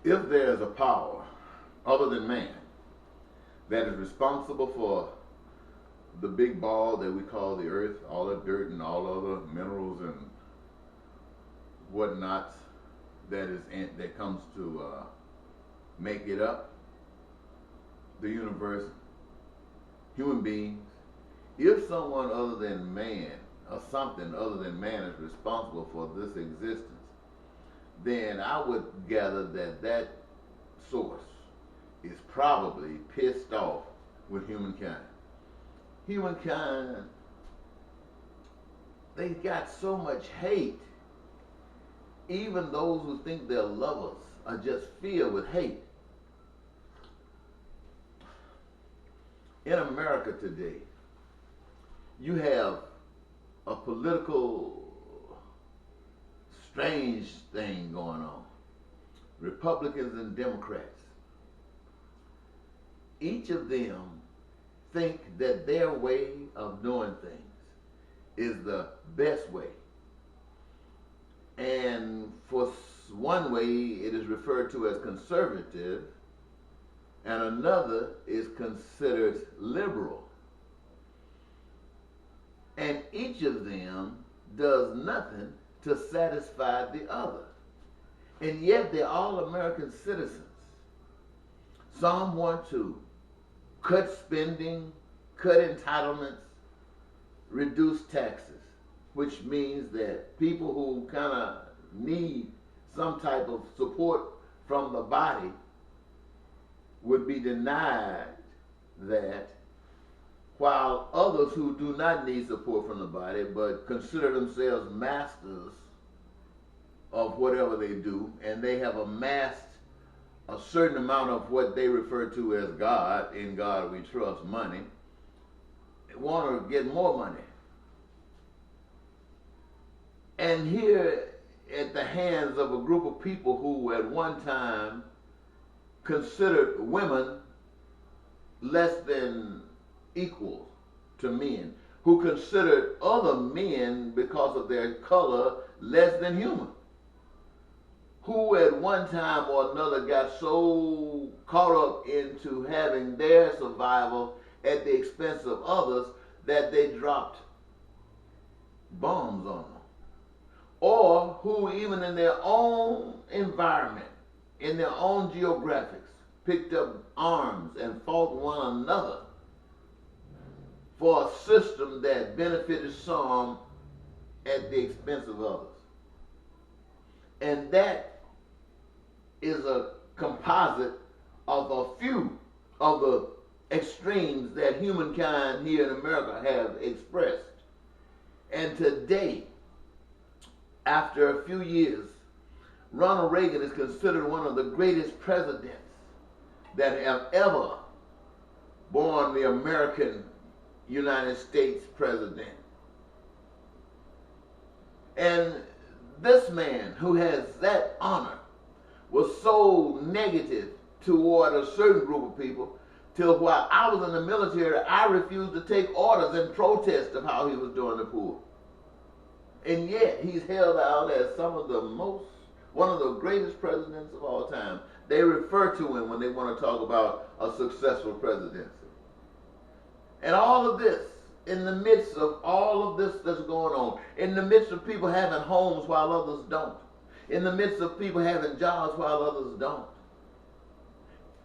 If there is a power other than man that is responsible for the big ball that we call the earth, all the dirt and all other minerals and whatnot that comes to make it up, the universe, human beings, if someone other than man or something other than man is responsible for this existence, then I would gather that that source is probably pissed off with humankind. Humankind, they got so much hate. Even those who think they're lovers are just filled with hate. In America today, you have a political strange thing going on. Republicans and Democrats. Each of them think that their way of doing things is the best way. And for one way, it is referred to as conservative, and another is considered liberal. And each of them does nothing to satisfy the other. And yet they're all American citizens. Some want to cut spending, cut entitlements, reduce taxes, which means that people who kind of need some type of support from the body would be denied that, while others who do not need support from the body but consider themselves masters of whatever they do, and they have amassed a certain amount of what they refer to as God, in God we trust, money, want to get more money. And here, at the hands of a group of people who at one time considered women less than equal to men, who considered other men because of their color less than human, who at one time or another got so caught up into having their survival at the expense of others that they dropped bombs on them, or who even in their own environment, in their own geographics, picked up arms and fought one another for a system that benefited some at the expense of others. And that is a composite of a few of the extremes that humankind here in America have expressed. And today, after a few years, Ronald Reagan is considered one of the greatest presidents that have ever borne the American United States president. And this man who has that honor was so negative toward a certain group of people till while I was in the military, I refused to take orders in protest of how he was doing the poor. And yet he's held out as one of the greatest presidents of all time. They refer to him when they want to talk about a successful presidency. And all of this, in the midst of all of this that's going on, in the midst of people having homes while others don't, in the midst of people having jobs while others don't,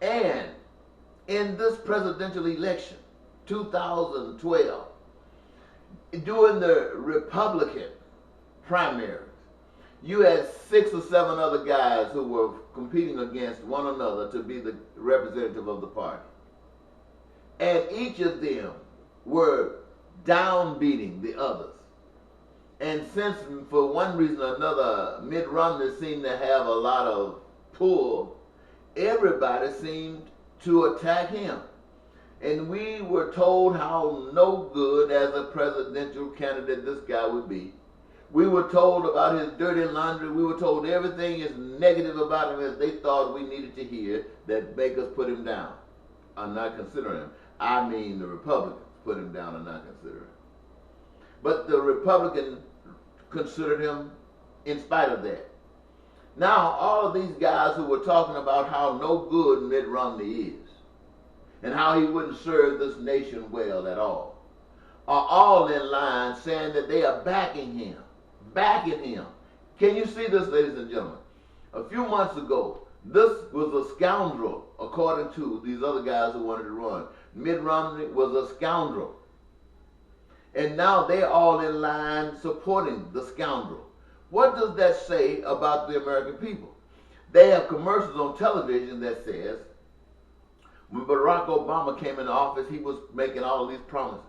and in this presidential election, 2012, during the Republican primaries, you had 6 or 7 other guys who were competing against one another to be the representative of the party. And each of them were downbeating the others. And since, for one reason or another, Mitt Romney seemed to have a lot of pull, everybody seemed to attack him. And we were told how no good as a presidential candidate this guy would be. We were told about his dirty laundry. We were told everything is negative about him as they thought we needed to hear that make us put him down. I'm not considering him. I mean the Republicans put him down and not consider him. But the Republican considered him in spite of that. Now, all of these guys who were talking about how no good Mitt Romney is and how he wouldn't serve this nation well at all are all in line saying that they are backing him. Backing him. Can you see this, ladies and gentlemen? A few months ago, this was a scoundrel, according to these other guys who wanted to run. Mitt Romney was a scoundrel. And now they're all in line supporting the scoundrel. What does that say about the American people? They have commercials on television that says when Barack Obama came into office, he was making all of these promises.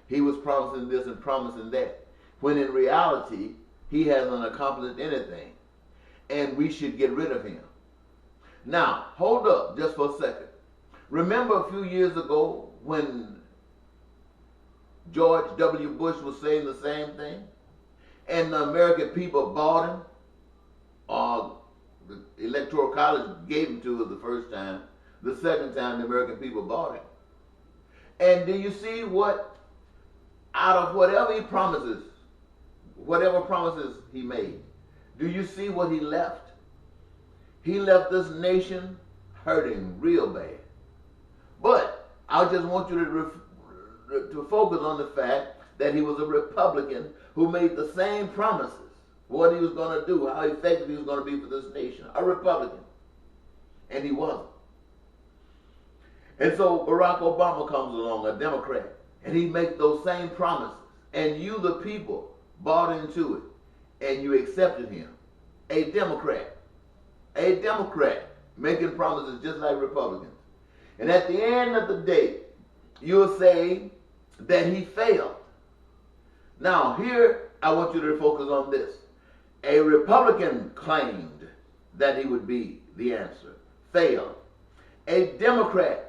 He was promising this and promising that, when in reality, he hasn't accomplished anything, and we should get rid of him. Now, hold up just for a second. Remember a few years ago when George W. Bush was saying the same thing? And the American people bought him, or the Electoral College gave him to us the first time. The second time, the American people bought him. And do you see what, out of whatever he promises, whatever promises he made, do you see what he left? He left this nation hurting real bad. But I just want you to focus on the fact that he was a Republican who made the same promises, what he was going to do, how effective he was going to be for this nation. A Republican. And he wasn't. And so Barack Obama comes along, a Democrat, and he makes those same promises. And you, the people, bought into it, and you accepted him. A Democrat, making promises just like Republicans. And at the end of the day, you'll say that he failed. Now, here, I want you to focus on this. A Republican claimed that he would be the answer, failed. A Democrat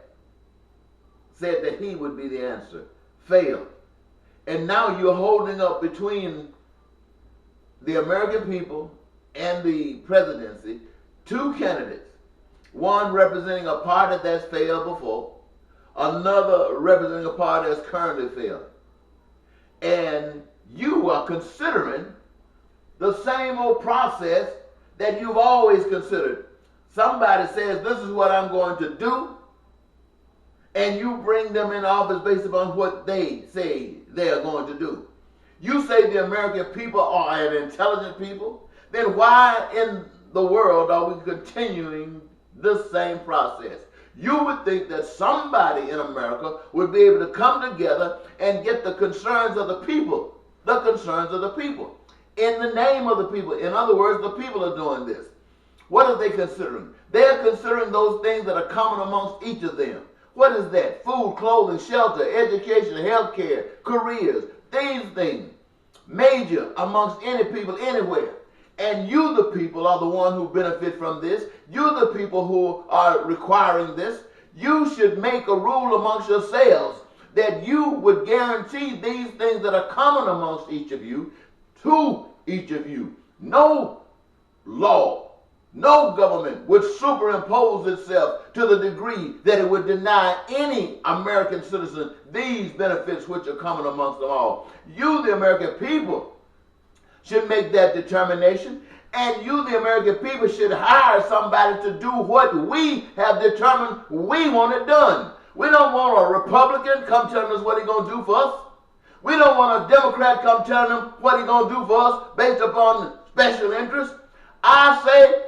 said that he would be the answer, failed. And now you're holding up between the American people and the presidency two candidates, one representing a party that's failed before, another representing a party that's currently failed. And you are considering the same old process that you've always considered. Somebody says, this is what I'm going to do, and you bring them in office based upon what they say they are going to do. You say the American people are an intelligent people, then why in the world are we continuing this same process? You would think that somebody in America would be able to come together and get the concerns of the people, in the name of the people. In other words, the people are doing this. What are they considering? They are considering those things that are common amongst each of them. What is that? Food, clothing, shelter, education, health care, careers. These things, major amongst any people anywhere. And you, the people, are the one who benefit from this. You, the people who are requiring this. You should make a rule amongst yourselves that you would guarantee these things that are common amongst each of you to each of you. No law, no government would superimpose itself to the degree that it would deny any American citizen these benefits which are common amongst them all. You, the American people, should make that determination, and you, the American people, should hire somebody to do what we have determined we want it done. We don't want a Republican come telling us what he's going to do for us. We don't want a Democrat come telling him what he's going to do for us based upon special interest. I say,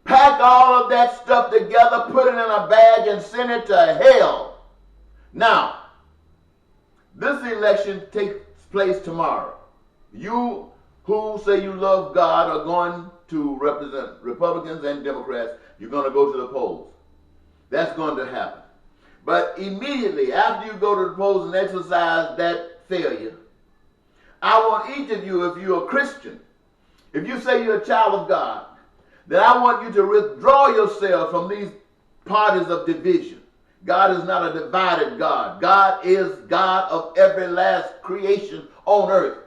pack all of that stuff together, put it in a bag, and send it to hell. Now, this election takes place tomorrow. You who say you love God are going to represent Republicans and Democrats. You're going to go to the polls. That's going to happen. But immediately after you go to the polls and exercise that failure, I want each of you, if you're a Christian, if you say you're a child of God, then I want you to withdraw yourself from these parties of division. God is not a divided God. God is God of every last creation on earth.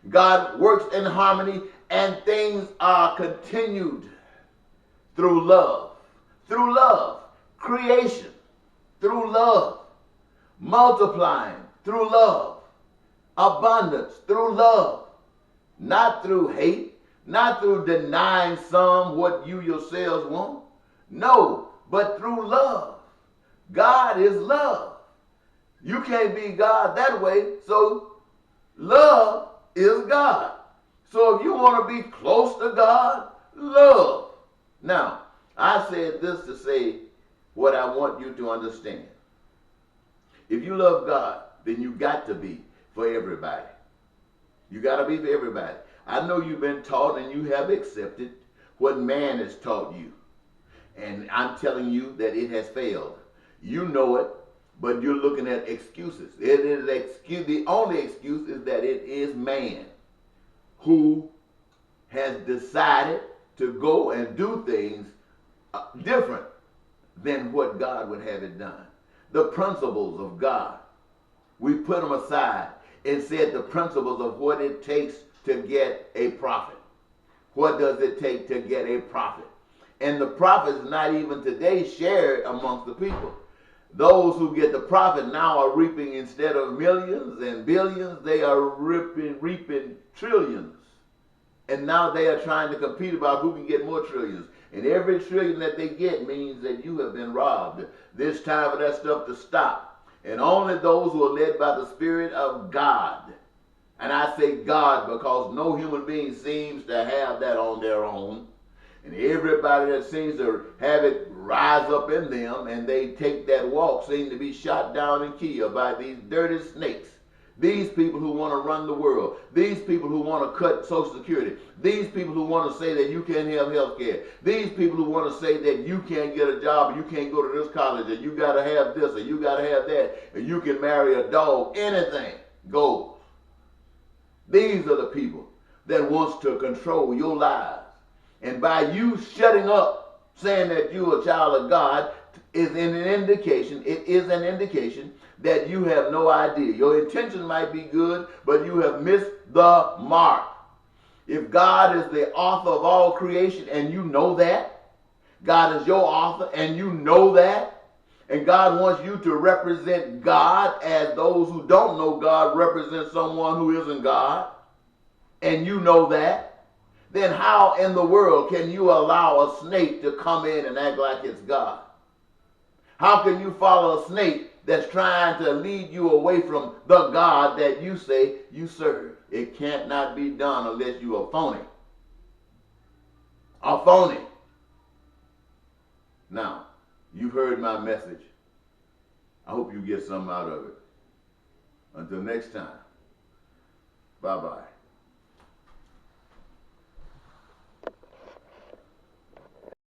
God works in harmony, and things are continued through love. Through love. Creation. Through love. Multiplying. Through love. Abundance. Through love. Not through hate. Not through denying some what you yourselves want. No, but through love. God is love. You can't be God that way, so love is God. So if you want to be close to God, love. Now, I said this to say what I want you to understand. If you love God, then you got to be for everybody. You got to be for everybody. I know you've been taught and you have accepted what man has taught you. And I'm telling you that it has failed. You know it, but you're looking at excuses. The only excuse is that it is man who has decided to go and do things different than what God would have it done. The principles of God, we put them aside and said the principles of what it takes to get a profit. What does it take to get a profit? And the profit is not even today shared amongst the people. Those who get the profit now are reaping, instead of millions and billions, they are reaping trillions. And now they are trying to compete about who can get more trillions. And every trillion that they get means that you have been robbed. There's time for that stuff to stop. And only those who are led by the Spirit of God. And I say God because no human being seems to have that on their own. And everybody that seems to have it rise up in them and they take that walk seem to be shot down and killed by these dirty snakes. These people who want to run the world. These people who want to cut Social Security. These people who want to say that you can't have health care. These people who want to say that you can't get a job or you can't go to this college or you got to have this or you got to have that and you can marry a dog. Anything goes. These are the people that wants to control your lives. And by you shutting up, saying that you're a child of God, it is an indication that you have no idea. Your intention might be good, but you have missed the mark. If God is the author of all creation and you know that, God is your author and you know that, and God wants you to represent God as those who don't know God represent someone who isn't God, and you know that, then how in the world can you allow a snake to come in and act like it's God? How can you follow a snake that's trying to lead you away from the God that you say you serve? It can't not be done unless you are phony. A phony. Now, you've heard my message. I hope you get something out of it. Until next time, bye-bye.